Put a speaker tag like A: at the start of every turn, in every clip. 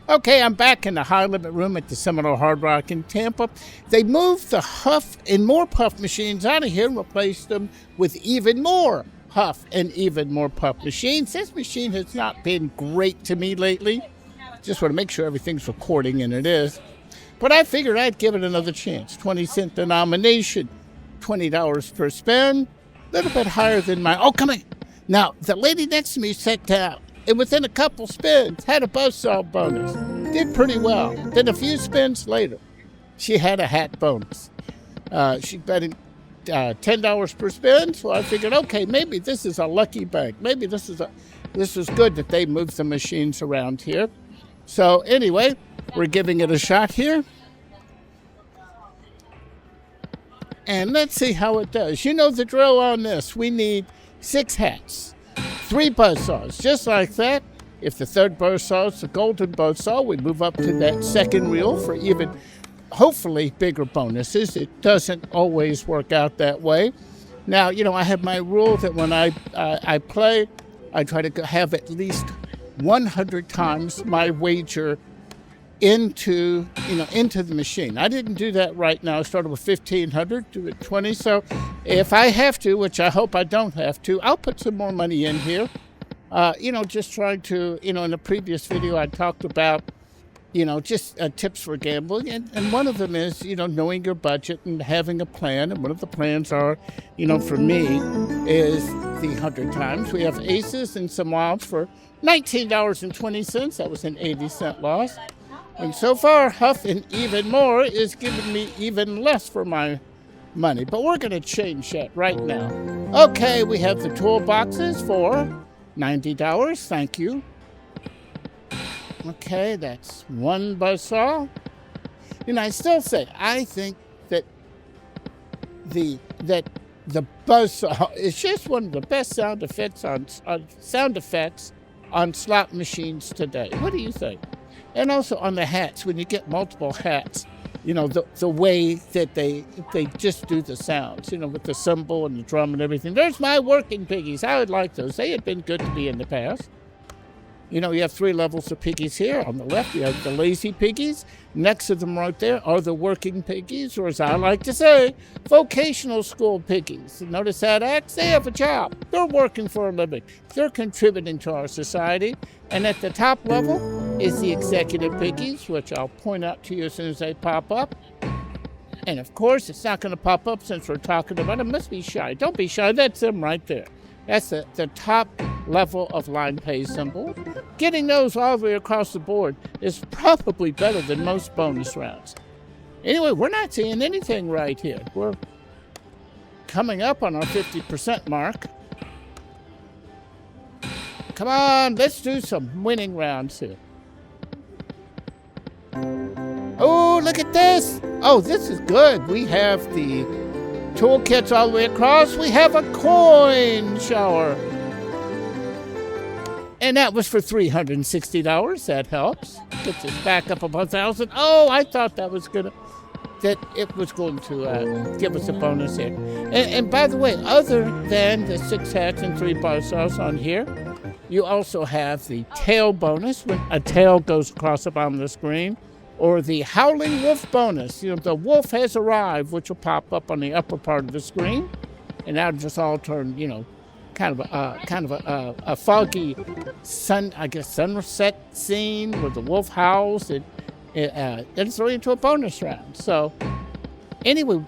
A: Okay, I'm back in the high limit room at the Seminole Hard Rock in Tampa. They moved the Huff and more Puff machines out of here and replaced them with even more Huff and even more Puff machines. This machine has not been great to me lately. Just want to make sure everything's recording, and it is. But I figured I'd give it another chance. 20-cent denomination, $20 per spin, a little bit higher than my... Oh, come on. Now, the lady next to me sat down, and within a couple spins, had a buzzsaw bonus. Did pretty well. Then a few spins later, she had a hat bonus. She betted $10 per spin, so I figured, okay, maybe this is a lucky bag. Maybe this is good that they moved the machines around here. So anyway, we're giving it a shot here. And let's see how it does. You know the drill on this. We need 6 hats. 3 buzzsaws, just like that. If the third buzzsaw is the golden buzzsaw, we move up to that second reel for even, hopefully, bigger bonuses. It doesn't always work out that way. Now, I have my rule that when I play, I try to have at least 100 times my wager into the machine. I didn't do that right now. I started with 1,500, do it 20. So if I have to, which I hope I don't have to, I'll put some more money in here. Just trying to, in the previous video I talked about, just tips for gambling. And one of them is, knowing your budget and having a plan. And one of the plans are, for me, is the 100 times. We have aces and some wilds for $19.20. That was an 80-cent loss. And so far, Huff and even more is giving me even less for my money. But we're going to change that right now. Okay, we have the toolboxes for $90. Thank you. Okay, that's 1 buzzsaw. I still say, I think that the buzzsaw is just one of the best sound effects on slot machines today. What do you think? And also on the hats, when you get multiple hats, the way that they just do the sounds, with the cymbal and the drum and everything. There's my working piggies. I would like those. They had been good to me in the past. You have 3 levels of piggies here. On the left, you have the lazy piggies. Next to them right there are the working piggies, or as I like to say, vocational school piggies. Notice that X? They have a job. They're working for a living. They're contributing to our society. And at the top level is the executive piggies, which I'll point out to you as soon as they pop up. And of course, it's not going to pop up since we're talking about it. Must be shy. Don't be shy. That's them right there. That's the top level of line pay symbol. Getting those all the way across the board is probably better than most bonus rounds. Anyway, we're not seeing anything right here. We're coming up on our 50% mark. Come on, let's do some winning rounds here. Oh, look at this. Oh, this is good. We have the toolkits all the way across. We have a coin shower. And that was for $360. That helps. Gets us back up above 1,000. Oh, I thought that it was going to give us a bonus here. And by the way, other than the 6 hats and 3 buzzsaws on here, you also have the tail bonus when a tail goes across the bottom of the screen, or the Howling Wolf bonus. The wolf has arrived, which will pop up on the upper part of the screen, and that'll just all turn, kind of a foggy sunset scene where the wolf howls, and then throw you into a bonus round. So anyway,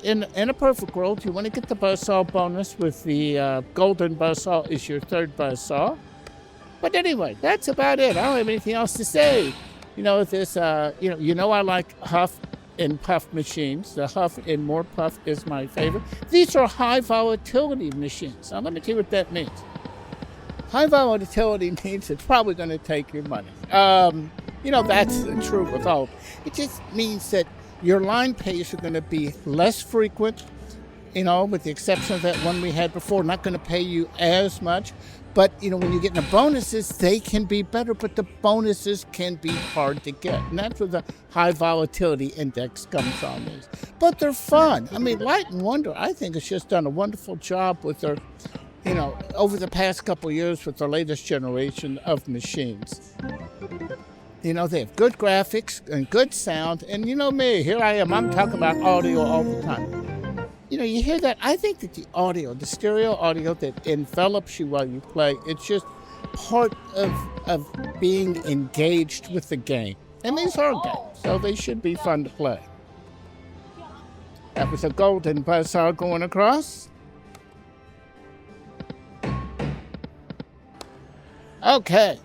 A: in a perfect world, you want to get the buzzsaw bonus with the golden buzzsaw is your 3rd buzzsaw. But anyway, that's about it. I don't have anything else to say. I like Huff and Puff machines. The Huff and more Puff is my favorite. These are high volatility machines. Now let me tell you what that means. High volatility means it's probably going to take your money. That's true with all. It just means that your line pays are going to be less frequent, with the exception of that one we had before, not going to pay you as much. But, when you get into bonuses, they can be better, but the bonuses can be hard to get. And that's where the high volatility index comes on these. But they're fun. Light and Wonder, I think, has just done a wonderful job with their, over the past couple of years with their latest generation of machines. You know, they have good graphics and good sound. And you know me, here I am. I'm talking about audio all the time. You know, you hear that? I think that the audio, the stereo audio that envelops you while you play, it's just part of being engaged with the game. And these are games, so they should be fun to play. That was a golden buzzsaw going across. Okay.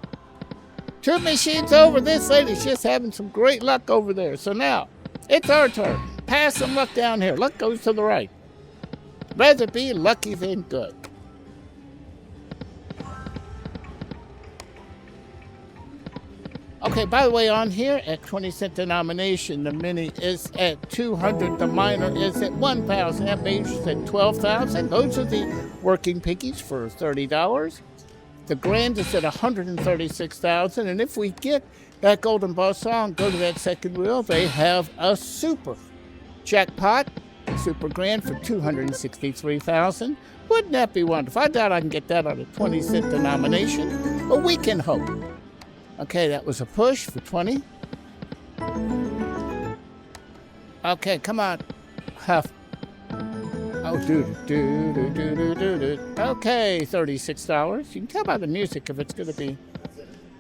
A: 2 machines over. This lady's just having some great luck over there. So now, it's our turn. Pass some luck down here. Luck goes to the right. Rather be lucky than good. Okay, by the way, on here at 20-cent denomination, the mini is at 200. The minor is at 1,000. That major's at 12,000. Those are the working piggies for $30. The grand is at 136,000, and if we get that golden buzzsaw and go to that second wheel, they have a super jackpot, super grand for 263,000. Wouldn't that be wonderful? I doubt I can get that on a 20-cent denomination, but we can hope. Okay, that was a push for 20. Okay, come on, Huff. Oh, okay, $36. You can tell by the music if it's going to be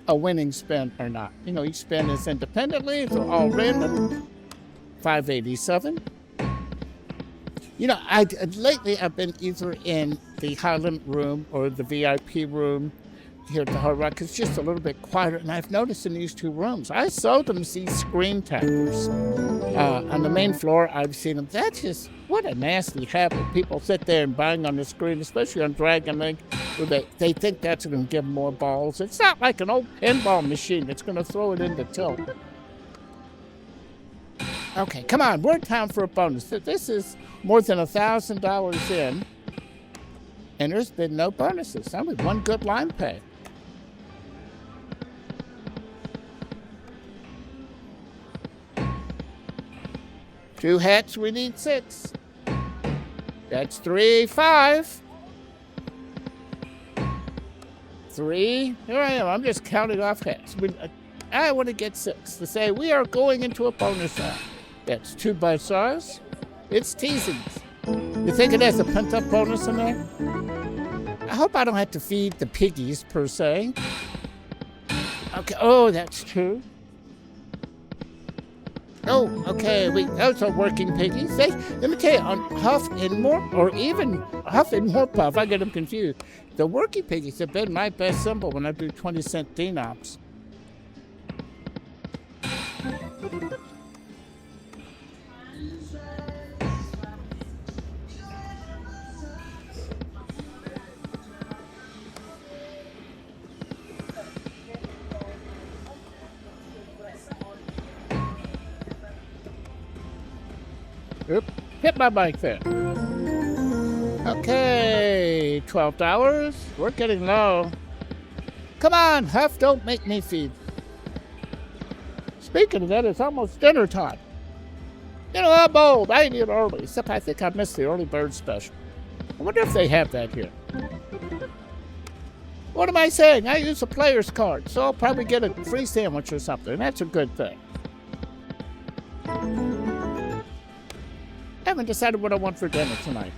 A: a winning spin or not. You know, each spin is independently. They're all random. $587. You know, lately I've been either in the Highland room or the VIP room here at the Hard Rock. It's just a little bit quieter, and I've noticed in these two rooms, I seldom see screen tappers. On the main floor, I've seen them. That's just, what a nasty habit. People sit there and bang on the screen, especially on Dragon Link, where they think that's going to give them more balls. It's not like an old pinball machine that's going to throw it into tilt. Okay, come on, we're in time for a bonus. This is more than $1,000 in, and there's been no bonuses. Only one good line pay. Two hats, we need 6. That's 3, 5. 3. Here I am. I'm just counting off hats. I want to get 6 to say we are going into a bonus round. That's 2 buzzsaws. It's teasing. You think it has a pent-up bonus in there? I hope I don't have to feed the piggies, per se. Okay. Oh, that's 2. Oh, okay, those are working piggies. Let me tell you, on Huff and More, or even Huff and More Puff, I get them confused. The working piggies have been my best symbol when I do 20-cent denoms. Oop, hit my bike there. Okay, $12. We're getting low. Come on, Huff, don't make me feed. Speaking of that, it's almost dinner time. You know, I'm old. I eat it early, except I think I missed the early bird special. I wonder if they have that here. What am I saying? I use a player's card, so I'll probably get a free sandwich or something. That's a good thing. I haven't decided what I want for dinner tonight.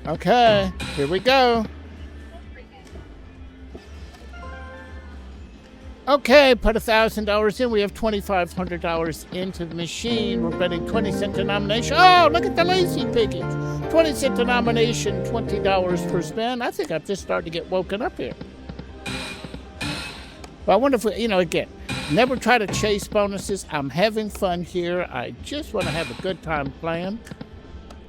A: Okay, here we go. Okay, put $1,000 in. We have $2,500 into the machine. We're betting 20-cent denomination. Oh, look at the lazy piggies. 20-cent denomination, $20 per spin. I think I'm just starting to get woken up here. But I wonder if we, again, never try to chase bonuses. I'm having fun here. I just want to have a good time playing.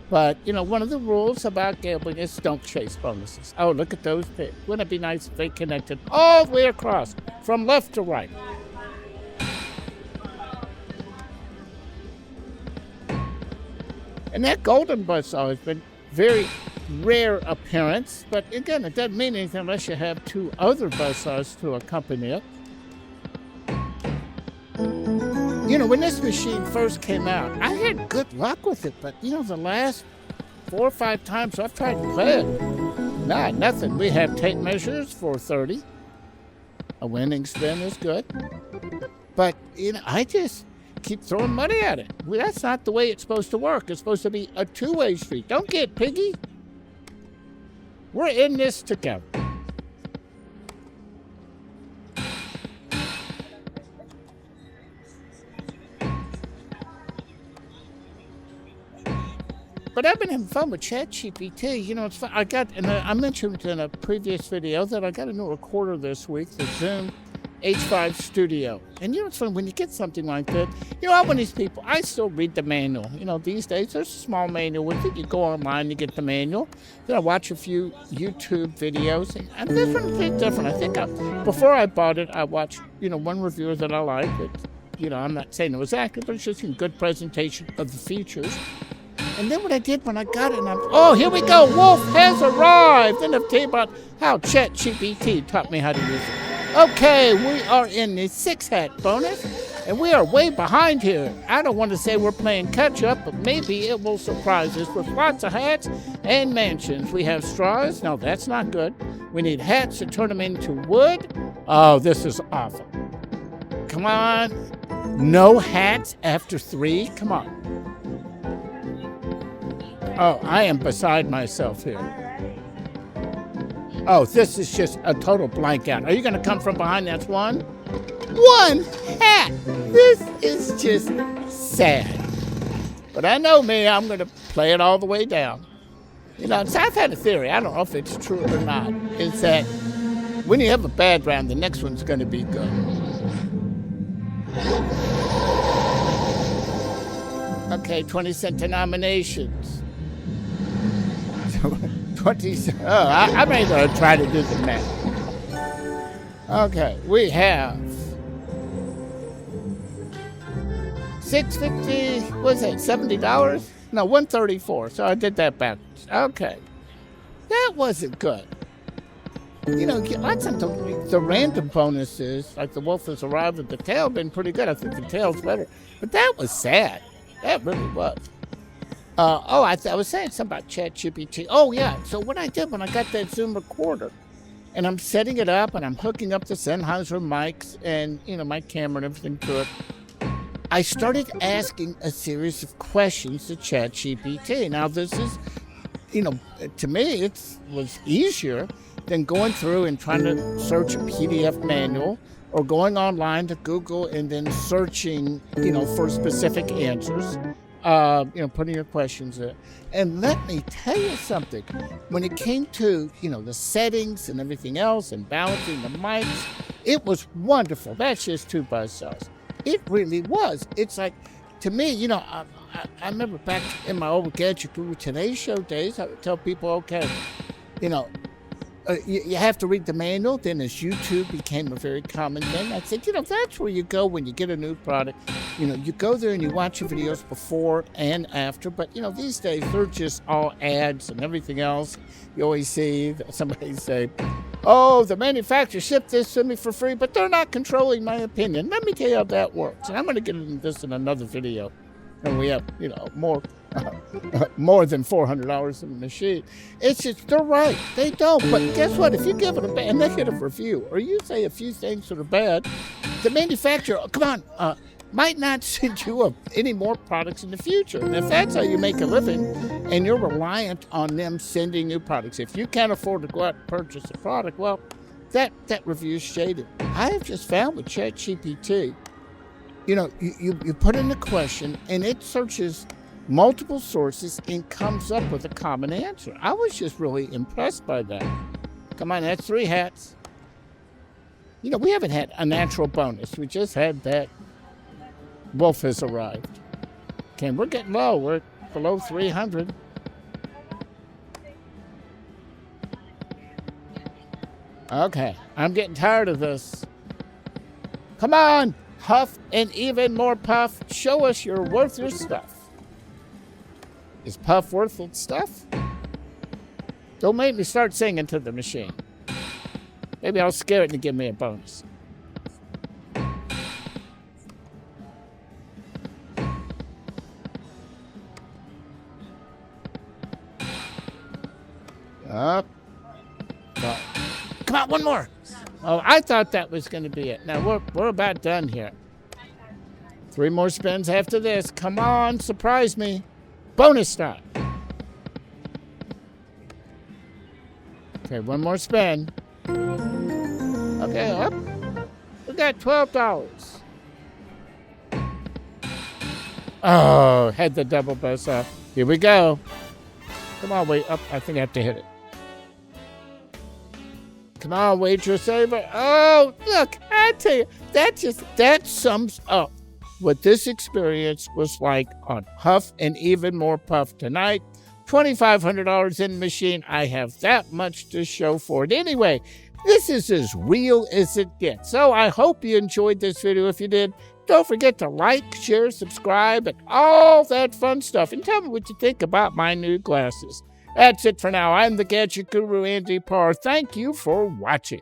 A: But, one of the rules about gambling is don't chase bonuses. Oh, look at those pigs. Wouldn't it be nice if they connected all the way across, from left to right? And that golden buzzsaw has been very rare appearance. But, again, it doesn't mean anything unless you have 2 other buzzsaws to accompany it. When this machine first came out, I had good luck with it, but, the last 4 or 5 times I've tried to play it, nothing. We have tape measures for 30. A winning spin is good. But, I just keep throwing money at it. Well, that's not the way it's supposed to work. It's supposed to be a two-way street. Don't get piggy. We're in this together. But I've been having fun with ChatGPT. It's fun. I mentioned in a previous video that I got a new recorder this week, the Zoom H5 Studio. And it's fun when you get something like that. I'm one of these people, I still read the manual. These days there's a small manual with it. You go online, you get the manual. Then I watch a few YouTube videos. And this one's a bit different. I think before I bought it, I watched, one reviewer that I liked. I'm not saying it was accurate, but it's just a good presentation of the features. And then what I did when I got it, here we go, Wolf has arrived. And I'll tell you about how ChatGPT taught me how to use it. Okay, we are in the 6-hat bonus, and we are way behind here. I don't want to say we're playing catch-up, but maybe it will surprise us with lots of hats and mansions. We have straws. No, that's not good. We need hats to turn them into wood. Oh, this is awful. Come on. No hats after 3? Come on. Oh, I am beside myself here. Oh, this is just a total blank out. Are you going to come from behind? That's one? One hat! This is just sad. But I know me, I'm going to play it all the way down. So I've had a theory, I don't know if it's true or not, is that when you have a bad round, the next one's going to be good. Okay, 20-cent denominations. 20. I may try to do the math. Okay, we have $6.50. What's that? $70? No, $134. So I did that backwards. Okay, that wasn't good. Lots of the random bonuses, like the Wolf has arrived, and the tail have been pretty good. I think the tail's better, but that was sad. That really was. I was saying something about ChatGPT. Oh, yeah. So what I did when I got that Zoom recorder, and I'm setting it up, and I'm hooking up the Sennheiser mics and, my camera and everything to it, I started asking a series of questions to ChatGPT. Now, this is, to me, it was easier than going through and trying to search a PDF manual or going online to Google and then searching, for specific answers. Putting your questions in. And let me tell you something. When it came to, the settings and everything else and balancing the mics, it was wonderful. That's just 2 buzzsaws. It really was. It's like, to me, I remember back in my old Gadget Guru Today Show days, I would tell people, okay, you have to read the manual. Then as YouTube became a very common thing, I said, that's where you go when you get a new product. You go there and you watch your videos before and after. But, these days, they're just all ads and everything else. You always see somebody say, oh, the manufacturer shipped this to me for free, but they're not controlling my opinion. Let me tell you how that works. And I'm going to get into this in another video. And we have, more than $400 in the machine. It's just, they're right. They don't. But guess what? If you give it a negative review or you say a few things that are bad, the manufacturer, come on, might not send you any more products in the future. And if that's how you make a living and you're reliant on them sending new products, if you can't afford to go out and purchase a product, well, that review's shaded. I have just found with ChatGPT, you put in a question and it searches multiple sources and comes up with a common answer. I was just really impressed by that. Come on, that's 3 hats. We haven't had a natural bonus. We just had that Wolf has arrived. Okay, we're getting low. We're below 300. Okay, I'm getting tired of this. Come on, Huff and even more Puff. Show us your worthless stuff. Is Puff worthless stuff? Don't make me start singing to the machine. Maybe I'll scare it to give me a bonus. Up. Come on, one more. Oh, I thought that was going to be it. Now, we're about done here. 3 more spins after this. Come on, surprise me. Bonus time. Okay, 1 more spin. Okay, up. We got $12. Oh, had the double buzz off. Here we go. Come on, wait up. I think I have to hit it. Come on, wager saver. Oh, look, I tell you, that sums up what this experience was like on Huff and Even More Puff tonight. $2,500 in the machine. I have that much to show for it. Anyway, this is as real as it gets. So I hope you enjoyed this video. If you did, don't forget to like, share, subscribe, and all that fun stuff. And tell me what you think about my new glasses. That's it for now. I'm the Gadget Guru, Andy Parr. Thank you for watching.